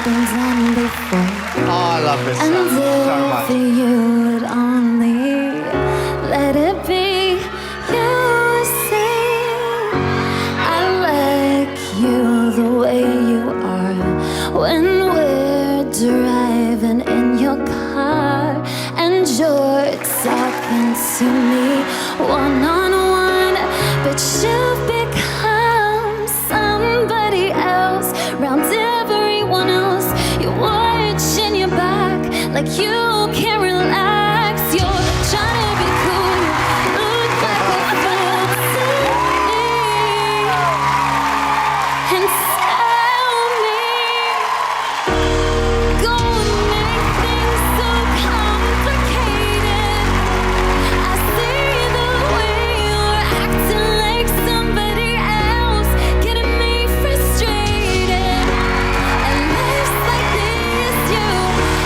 been done before. Oh, I love this And song so much. if you would only let it be, you would see I like you the way you are. When we're driving in your car and you're talking to me one-on-one, but you've become somebody else round everyone else. You're watching your back like you can't